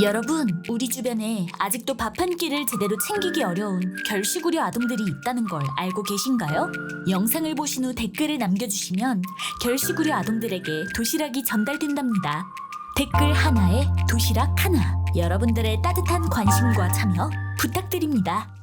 여러분, 우리 주변에 아직도 밥 한 끼를 제대로 챙기기 어려운 결식우려 아동들이 있다는 걸 알고 계신가요? 영상을 보신 후 댓글을 남겨주시면 결식우려 아동들에게 도시락이 전달된답니다. 댓글 하나에 도시락 하나. 여러분들의 따뜻한 관심과 참여 부탁드립니다.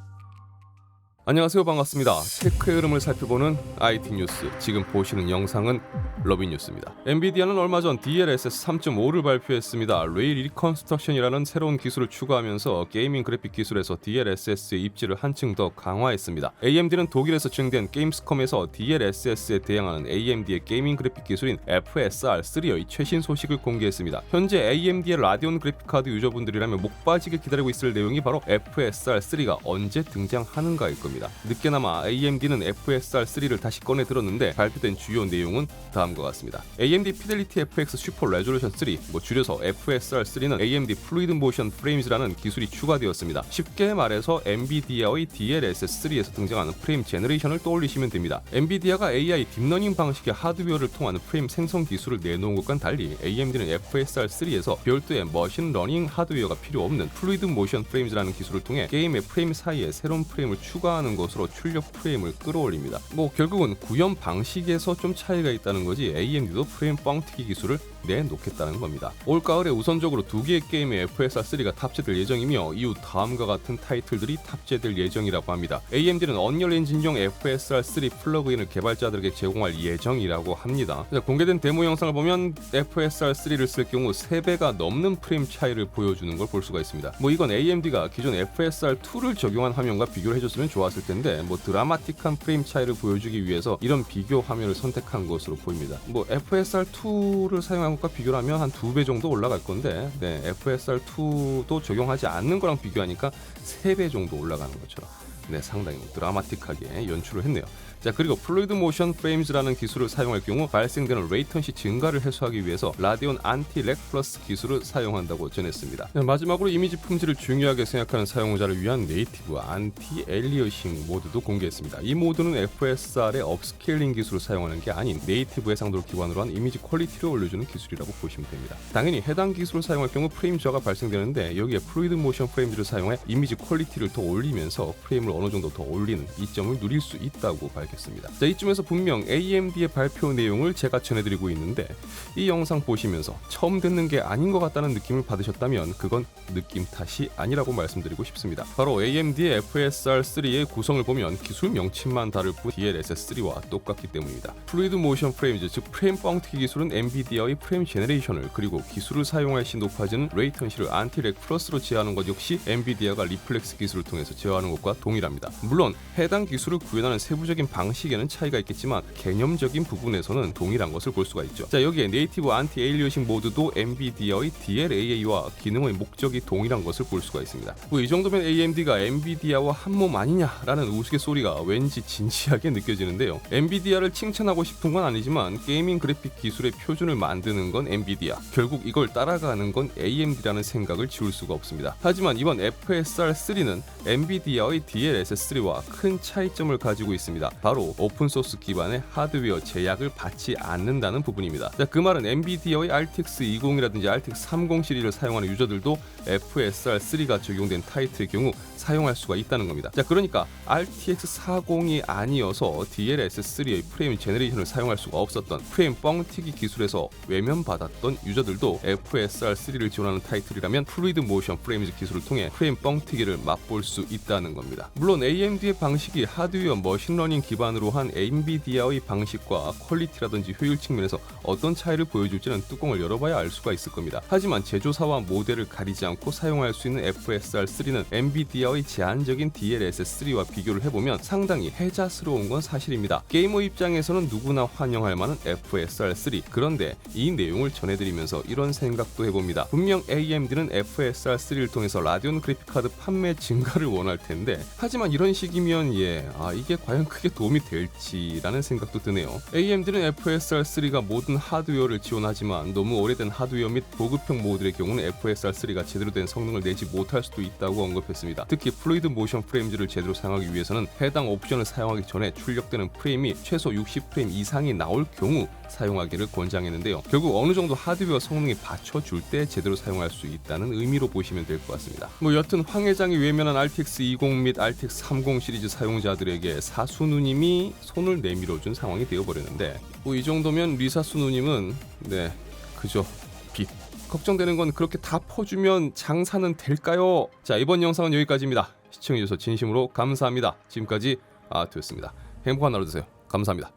안녕하세요, 반갑습니다. 테크의 흐름을 살펴보는 IT 뉴스. 지금 보시는 영상은 러비뉴스입니다. 엔비디아는 얼마 전 DLSS 3.5를 발표했습니다. 레이 리컨스트럭션이라는 새로운 기술을 추가하면서 게이밍 그래픽 기술에서 DLSS의 입지를 한층 더 강화했습니다. AMD는 독일에서 진행된 게임스컴에서 DLSS에 대항하는 AMD의 게이밍 그래픽 기술인 FSR3의 최신 소식을 공개했습니다. 현재 AMD의 라디온 그래픽 카드 유저분들이라면 목 빠지게 기다리고 있을 내용이 바로 FSR3가 언제 등장하는가일 겁니다. 늦게나마 AMD는 FSR3를 다시 꺼내 들었는데 발표된 주요 내용은 다음과 같습니다. AMD Fidelity FX 슈퍼 레졸루션 3, 줄여서 FSR3는 AMD Fluid Motion Frames라는 기술이 추가되었습니다. 쉽게 말해서 엔비디아의 DLSS3에서 등장하는 프레임 제너레이션을 떠올리시면 됩니다. 엔비디아가 AI 딥러닝 방식의 하드웨어를 통하는 프레임 생성 기술을 내놓은 것과는 달리 AMD는 FSR3에서 별도의 머신 러닝 하드웨어가 필요 없는 Fluid Motion Frames라는 기술을 통해 게임의 프레임 사이에 새로운 프레임을 추가하는 것으로 출력 프레임을 끌어올립니다. 결국은 구현 방식에서 좀 차이가 있다는 거지 AMD도 프레임 뻥튀기 기술을 내놓겠다는 겁니다. 올가을에 우선적으로 두 개의 게임에 FSR3가 탑재될 예정이며 이후 다음과 같은 타이틀들이 탑재될 예정이라고 합니다. AMD는 언리얼 엔진용 FSR3 플러그인을 개발자들에게 제공할 예정이라고 합니다. 공개된 데모 영상을 보면 FSR3를 쓸 경우 3배가 넘는 프레임 차이를 보여주는 걸 볼 수가 있습니다. 이건 AMD가 기존 FSR2를 적용한 화면과 비교를 해줬으면 좋았을 텐데 드라마틱한 프레임 차이를 보여주기 위해서 이런 비교 화면을 선택한 것으로 보입니다. FSR2를 사용한 것과 비교를 하면 한 2배 정도 올라갈 건데 FSR2도 적용하지 않는 거랑 비교하니까 3배 정도 올라가는 것처럼 상당히 드라마틱하게 연출을 했네요. 그리고 플루이드 모션 프레임즈라는 기술을 사용할 경우 발생되는 레이턴시 증가를 해소하기 위해서 라디온 안티 렉 플러스 기술을 사용한다고 전했습니다. 마지막으로 이미지 품질을 중요하게 생각하는 사용자를 위한 네이티브 안티 엘리어싱 모드도 공개했습니다. 이 모드는 FSR의 업스케일링 기술을 사용하는 게 아닌 네이티브 해상도를 기반으로 한 이미지 퀄리티를 올려주는 기술이라고 보시면 됩니다. 당연히 해당 기술을 사용할 경우 프레임 저하가 발생되는데 여기에 플루이드 모션 프레임즈를 사용해 이미지 퀄리티를 더 올리면서 프레임을 어느 정도 더 올리는 이점을 누릴 수 있다고 밝혔습니다. 이쯤에서 분명 AMD의 발표 내용을 제가 전해드리고 있는데 이 영상 보시면서 처음 듣는 게 아닌 것 같다는 느낌을 받으셨다면 그건 느낌 탓이 아니라고 말씀드리고 싶습니다. 바로 AMD의 FSR3의 구성을 보면 기술 명칭만 다를 뿐 DLSS3와 똑같기 때문입니다. 플루이드 모션 프레임즈, 즉 프레임 뻥튀기 기술은 엔비디아의 프레임 제너레이션을 그리고 기술을 사용할 시 높아지는 레이턴시를 안티렉 플러스로 제어하는 것 역시 엔비디아가 리플렉스 기술을 통해서 제어하는 것과 동일합니다. 물론 해당 기술을 구현하는 세부적인 방식에는 차이가 있겠지만 개념적인 부분에서는 동일한 것을 볼 수가 있죠. 여기에 네이티브 안티 에일리어싱 모드도 엔비디아의 DLAA와 기능의 목적이 동일한 것을 볼 수가 있습니다. 이 정도면 AMD가 엔비디아와 한몸 아니냐라는 우스갯소리가 왠지 진지하게 느껴지는데요. 엔비디아를 칭찬하고 싶은 건 아니지만 게이밍 그래픽 기술의 표준을 만드는 건 엔비디아, 결국 이걸 따라가는 건 AMD라는 생각을 지울 수가 없습니다. 하지만 이번 FSR3는 엔비디아의 DLSS3와 큰 차이점을 가지고 있습니다. 바로 오픈소스 기반의 하드웨어 제약을 받지 않는다는 부분입니다. 그 말은 엔비디아의 RTX 20이라든지 RTX 30 시리즈를 사용하는 유저들도 FSR3가 적용된 타이틀의 경우 사용할 수가 있다는 겁니다. 그러니까 RTX 40이 아니어서 DLSS3의 프레임 제너레이션을 사용할 수가 없었던 프레임 뻥튀기 기술에서 외면받았던 유저들도 FSR3를 지원하는 타이틀이라면 플루이드 모션 프레임즈 기술을 통해 프레임 뻥튀기를 맛볼 수 있다는 겁니다. 물론 AMD의 방식이 하드웨어 머신러닝 기반으로 한 엔비디아의 방식과 퀄리티라든지 효율 측면에서 어떤 차이를 보여줄지는 뚜껑을 열어봐야 알 수가 있을 겁니다. 하지만 제조사와 모델을 가리지 않고 사용할 수 있는 FSR3는 엔비디아의 제한적인 DLSS3와 비교를 해보면 상당히 혜자스러운 건 사실입니다. 게이머 입장에서는 누구나 환영할 만한 FSR3. 그런데 이 내용을 전해드리면서 이런 생각도 해봅니다. 분명 AMD는 FSR3를 통해서 라디온 그래픽카드 판매 증가를 원할 텐데 하지만 이런 식이면 이게 과연 크게 도움이 될지라는 생각도 드네요. AMD는 FSR3가 모든 하드웨어를 지원하지만 너무 오래된 하드웨어 및 보급형 모듈의 경우는 FSR3가 제대로 된 성능을 내지 못할 수도 있다고 언급했습니다. 특히 플루이드 모션 프레임즈를 제대로 사용하기 위해서는 해당 옵션을 사용하기 전에 출력되는 프레임이 최소 60프레임 이상이 나올 경우 사용하기를 권장했는데요. 결국 어느 정도 하드웨어 성능이 받쳐줄 때 제대로 사용할 수 있다는 의미로 보시면 될 것 같습니다. 여튼 황 회장이 외면한 RTX 20 및 RTX 30 시리즈 사용자들에게 사수 누님이 손을 내밀어준 상황이 되어버렸는데 이 정도면 리사수 누님은 그저 빚. 걱정되는 건 그렇게 다 퍼주면 장사는 될까요? 자, 이번 영상은 여기까지입니다. 시청해주셔서 진심으로 감사합니다. 지금까지 아트였습니다. 행복한 하루 되세요. 감사합니다.